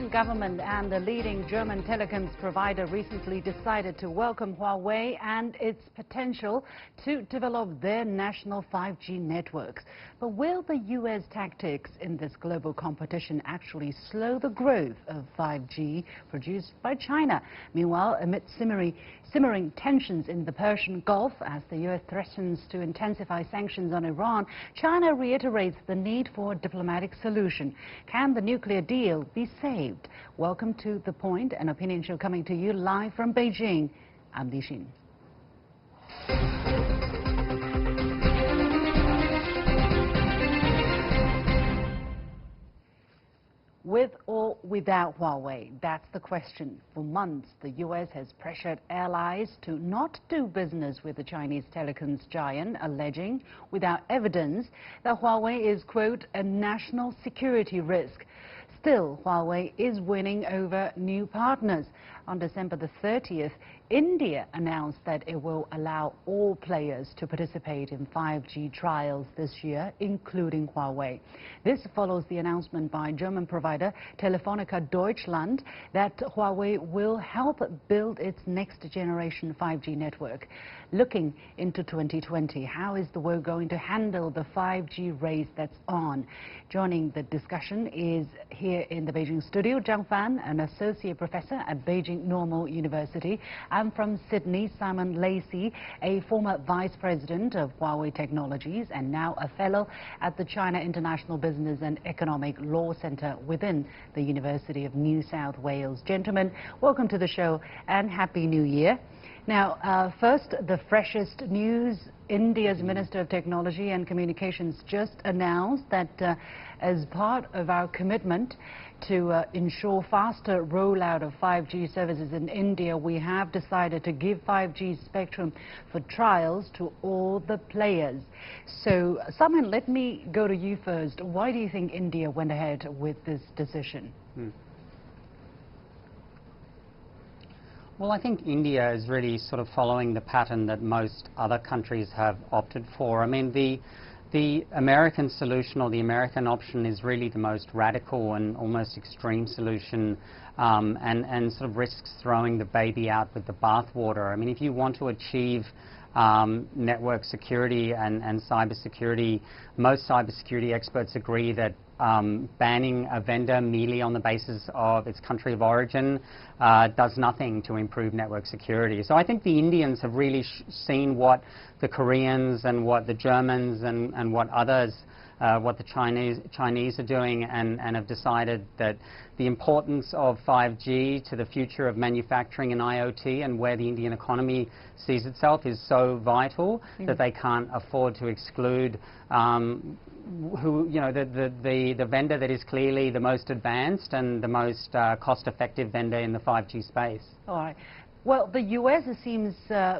Beijing government and the leading German telecoms provider recently decided to welcome Huawei and its potential to develop their national 5G networks. But will the U.S. tactics in this global competition actually slow the growth of 5G produced by China? Meanwhile, amid simmering tensions in the Persian Gulf as the U.S. threatens to intensify sanctions on Iran, China reiterates the need for a diplomatic solution. Can the nuclear deal be saved? Welcome to The Point, an opinion show coming to you live from Beijing. I'm Li Xin. With or without Huawei? That's the question. For months, the U.S. has pressured allies to not do business with the Chinese telecoms giant, alleging, without evidence, that Huawei is, quote, a national security risk. Still, Huawei is winning over new partners. On December the 30th, India announced that it will allow all players to participate in 5G trials this year, including Huawei. This follows the announcement by German provider Telefonica Deutschland that Huawei will help build its next-generation 5G network. Looking into 2020, how is the world going to handle the 5G race that's on? Joining the discussion is here in the Beijing studio, Zhang Fan, an associate professor at Beijing Normal University. And from Sydney, Simon Lacey, a former vice president of Huawei Technologies and now a fellow at the China International Business and Economic Law Center within the University of New South Wales. Gentlemen, welcome to the show and Happy New Year. Now, first, the freshest news. India's Minister of Technology and Communications just announced that as part of our commitment to ensure faster rollout of 5G services in India, we have decided to give 5G spectrum for trials to all the players. So, Simon, let me go to you first. Why do you think India went ahead with this decision? Well, I think India is really sort of following the pattern that most other countries have opted for. I mean, the American solution or the American option is really the most radical and almost extreme solution and sort of risks throwing the baby out with the bathwater. I mean, if you want to achieve network security and cybersecurity, most cybersecurity experts agree that banning a vendor merely on the basis of its country of origin does nothing to improve network security. So I think the Indians have really seen what the Koreans and what the Germans and what others, what the Chinese are doing, and have decided that the importance of 5G to the future of manufacturing and IoT and where the Indian economy sees itself is so vital that they can't afford to exclude the vendor that is clearly the most advanced and the most cost-effective vendor in the 5G space. All right. Well, the U.S., it seems,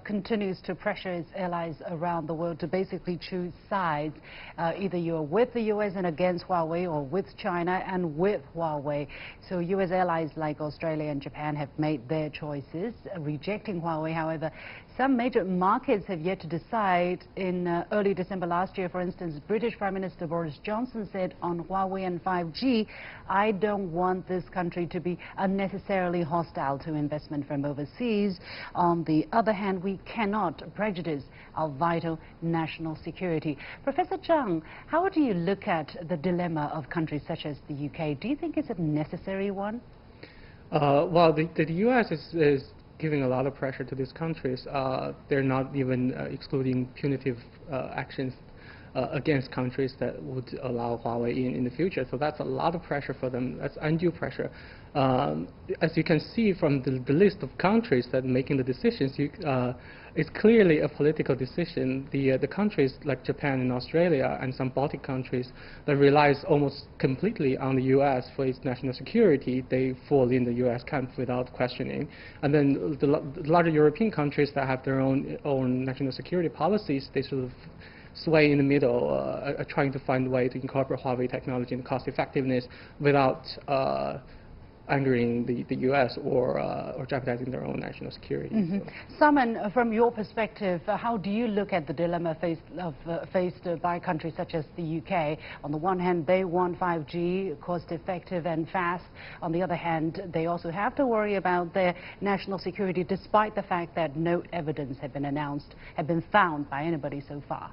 continues to pressure its allies around the world to basically choose sides. Either you're with the U.S. and against Huawei, or with China and with Huawei. So U.S. allies like Australia and Japan have made their choices, rejecting Huawei. However, some major markets have yet to decide. In early December last year, for instance, British Prime Minister Boris Johnson said on Huawei and 5G, "I don't want this country to be unnecessarily hostile to investment from overseas. On the other hand, we cannot prejudice our vital national security." Professor Zhang, how do you look at the dilemma of countries such as the UK? Do you think it's a necessary one? Well, the US is giving a lot of pressure to these countries. They're not even excluding punitive actions against countries that would allow Huawei in the future. So that's a lot of pressure for them. That's undue pressure. As you can see from the list of countries that are making the decisions, it's clearly a political decision. The countries like Japan and Australia and some Baltic countries that relies almost completely on the U.S. for its national security, they fall in the U.S. camp without questioning. And then the larger European countries that have their own national security policies, they sort of sway in the middle, trying to find a way to incorporate Huawei technology and cost effectiveness without angering the U.S. or jeopardizing their own national security. So. Simon, from your perspective, how do you look at the dilemma faced by countries such as the UK? On the one hand, they want 5G, cost-effective and fast. On the other hand, they also have to worry about their national security, despite the fact that no evidence had been found by anybody so far.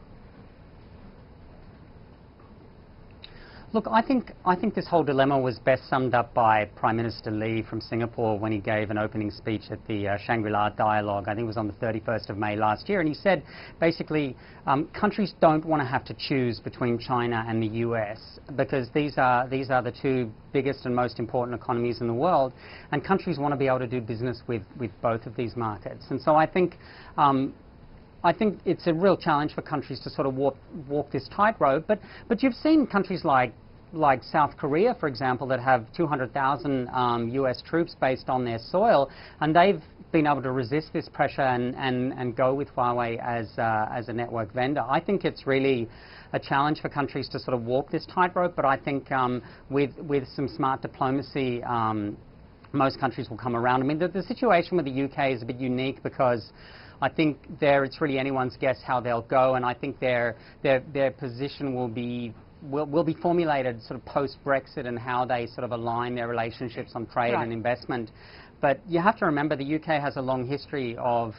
Look, I think this whole dilemma was best summed up by Prime Minister Lee from Singapore when he gave an opening speech at the Shangri-La Dialogue. I think it was on the 31st of May last year, and he said basically countries don't want to have to choose between China and the US because these are the two biggest and most important economies in the world, and countries want to be able to do business with both of these markets. And so I think it's a real challenge for countries to sort of walk this tightrope. But you've seen countries like South Korea, for example, that have 200,000 US troops based on their soil, and they've been able to resist this pressure and go with Huawei as a network vendor. I think it's really a challenge for countries to sort of walk this tightrope, but I think with some smart diplomacy, most countries will come around. I mean, the situation with the UK is a bit unique because I think it's really anyone's guess how they'll go, and I think their position will be formulated sort of post-Brexit and how they sort of align their relationships on trade and investment. But you have to remember the UK has a long history of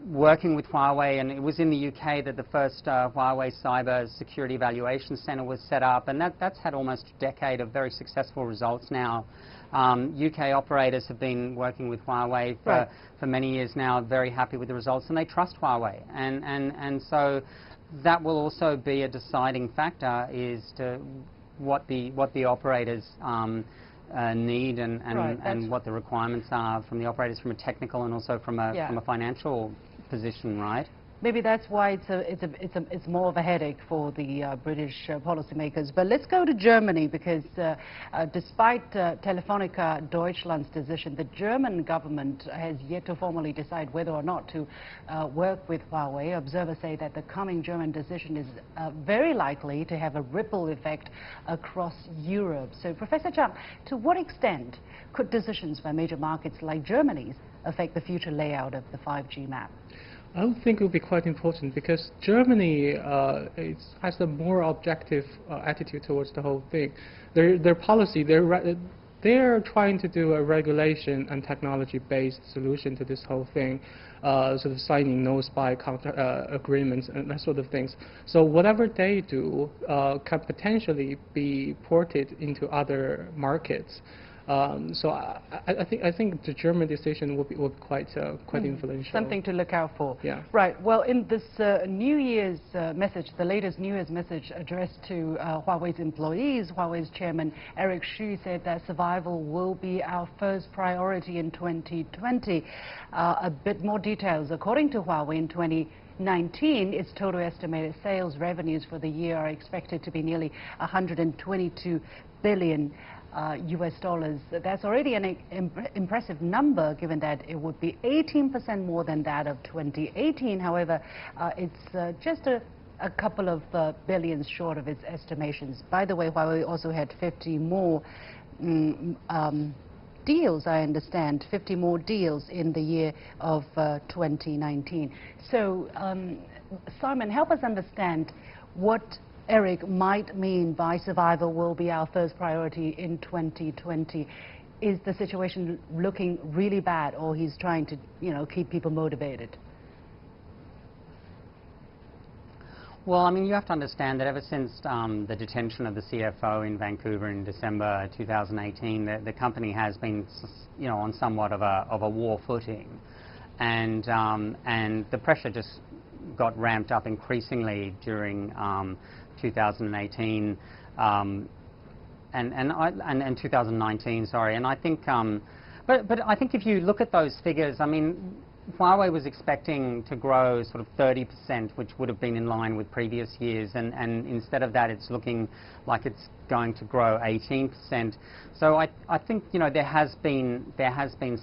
working with Huawei, and it was in the UK that the first Huawei Cyber Security Evaluation Centre was set up, and that's had almost a decade of very successful results now. UK operators have been working with Huawei for many years now, very happy with the results, and they trust Huawei. And so that will also be a deciding factor as to what the operators need and what the requirements are from the operators from a technical and also from a financial position, right? Maybe that's why it's more of a headache for the British policymakers. But let's go to Germany, because despite Telefonica Deutschland's decision, the German government has yet to formally decide whether or not to work with Huawei. Observers say that the coming German decision is very likely to have a ripple effect across Europe. So, Professor Zhang, to what extent could decisions by major markets like Germany's affect the future layout of the 5G map? I would think it would be quite important because Germany has a more objective attitude towards the whole thing. Their policy, they're trying to do a regulation and technology-based solution to this whole thing, sort of signing no spy agreements and that sort of things. So whatever they do can potentially be ported into other markets. So I think the German decision will be quite influential. Something to look out for. Yeah. Right. Well, in this New Year's message, the latest New Year's message addressed to Huawei's employees, Huawei's chairman Eric Xu said that survival will be our first priority in 2020. A bit more details. According to Huawei, in 2019, its total estimated sales revenues for the year are expected to be nearly 122 billion US dollars. That's already an impressive number, given that it would be 18% more than that of 2018. However, it's just a couple of billions short of its estimations. By the way, Huawei also had 50 more deals, I understand, 50 more deals in the year of 2019. So, Simon, help us understand what Eric might mean by survival will be our first priority in 2020. Is the situation looking really bad, or he's trying to, keep people motivated? Well, I mean, you have to understand that ever since the detention of the CFO in Vancouver in December 2018, the company has been, on somewhat of a war footing, and the pressure just got ramped up increasingly during 2018 and 2019, sorry. And I think, but I think if you look at those figures, I mean, Huawei was expecting to grow sort of 30%, which would have been in line with previous years, and instead of that, it's looking like it's going to grow 18%. So I think, you know, there has been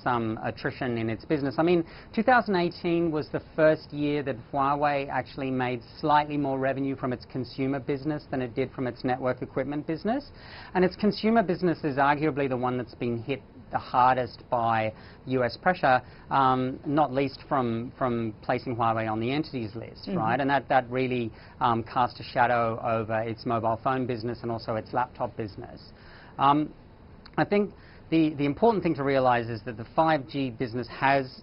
some attrition in its business. I mean, 2018 was the first year that Huawei actually made slightly more revenue from its consumer business than it did from its network equipment business, and its consumer business is arguably the one that's been hit the hardest by US pressure, not least from placing Huawei on the entities list, right? And that really cast a shadow over its mobile phone business and also its laptop business. I think the important thing to realize is that the 5G business has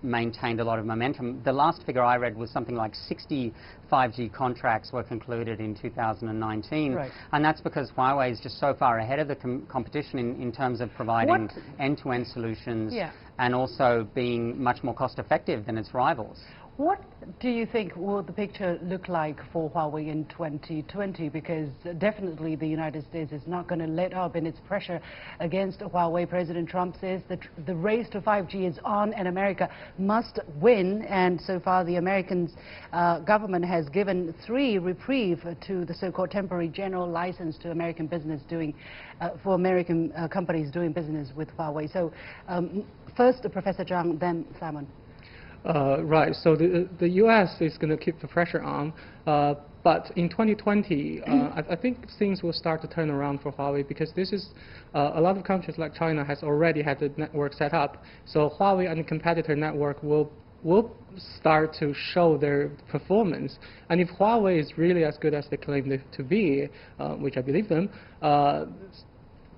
maintained a lot of momentum. The last figure I read was something like 60 5G contracts were concluded in 2019. Right. And that's because Huawei is just so far ahead of the competition in terms of providing end-to-end solutions and also being much more cost-effective than its rivals. What do you think will the picture look like for Huawei in 2020? Because definitely the United States is not going to let up in its pressure against Huawei. President Trump says that the race to 5G is on and America must win. And so far the American government has given 3 reprieve to the so-called temporary general license to American business doing, for American companies doing business with Huawei. So first Professor Zhang, then Simon. Right, so the U.S. is going to keep the pressure on, but in 2020, I think things will start to turn around for Huawei, because this is a lot of countries like China has already had the network set up, so Huawei and the competitor network will start to show their performance, and if Huawei is really as good as they claim it to be, which I believe them,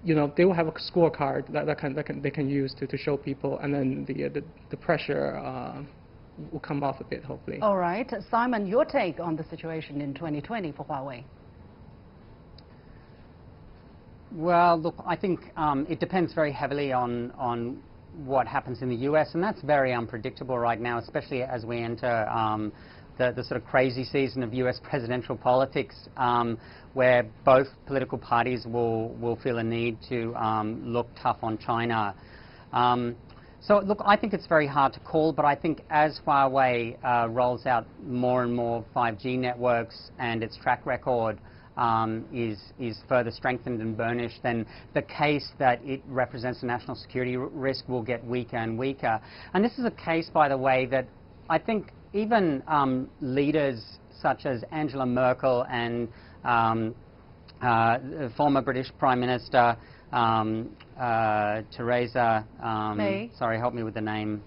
you know, they will have a scorecard that they can use to show people, and then the pressure will come off a bit, hopefully. All right, Simon, your take on the situation in 2020 for Huawei? Well, look, I think it depends very heavily on what happens in the US, and that's very unpredictable right now, especially as we enter the sort of crazy season of US presidential politics, where both political parties will feel a need to look tough on China. So look, I think it's very hard to call, but I think as Huawei rolls out more and more 5G networks and its track record is further strengthened and burnished, then the case that it represents a national security risk will get weaker and weaker. And this is a case, by the way, that I think even leaders such as Angela Merkel and former British Prime Minister Theresa May. Sorry, help me with the name.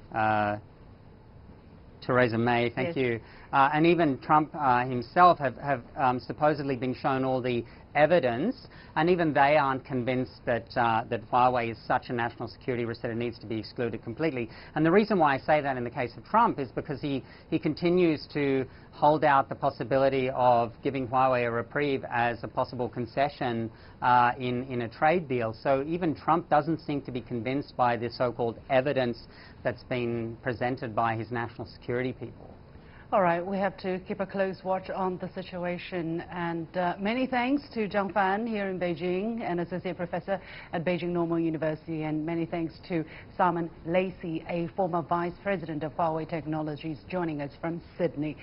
Theresa May, thank you. And even Trump himself have supposedly been shown all the evidence, and even they aren't convinced that Huawei is such a national security risk that it needs to be excluded completely. And the reason why I say that in the case of Trump is because he continues to hold out the possibility of giving Huawei a reprieve as a possible concession in a trade deal. So even Trump doesn't seem to be convinced by the so-called evidence that's been presented by his national security people. All right, we have to keep a close watch on the situation, and many thanks to Zhang Fan here in Beijing, an associate professor at Beijing Normal University, and many thanks to Simon Lacey, a former vice president of Huawei Technologies, joining us from Sydney.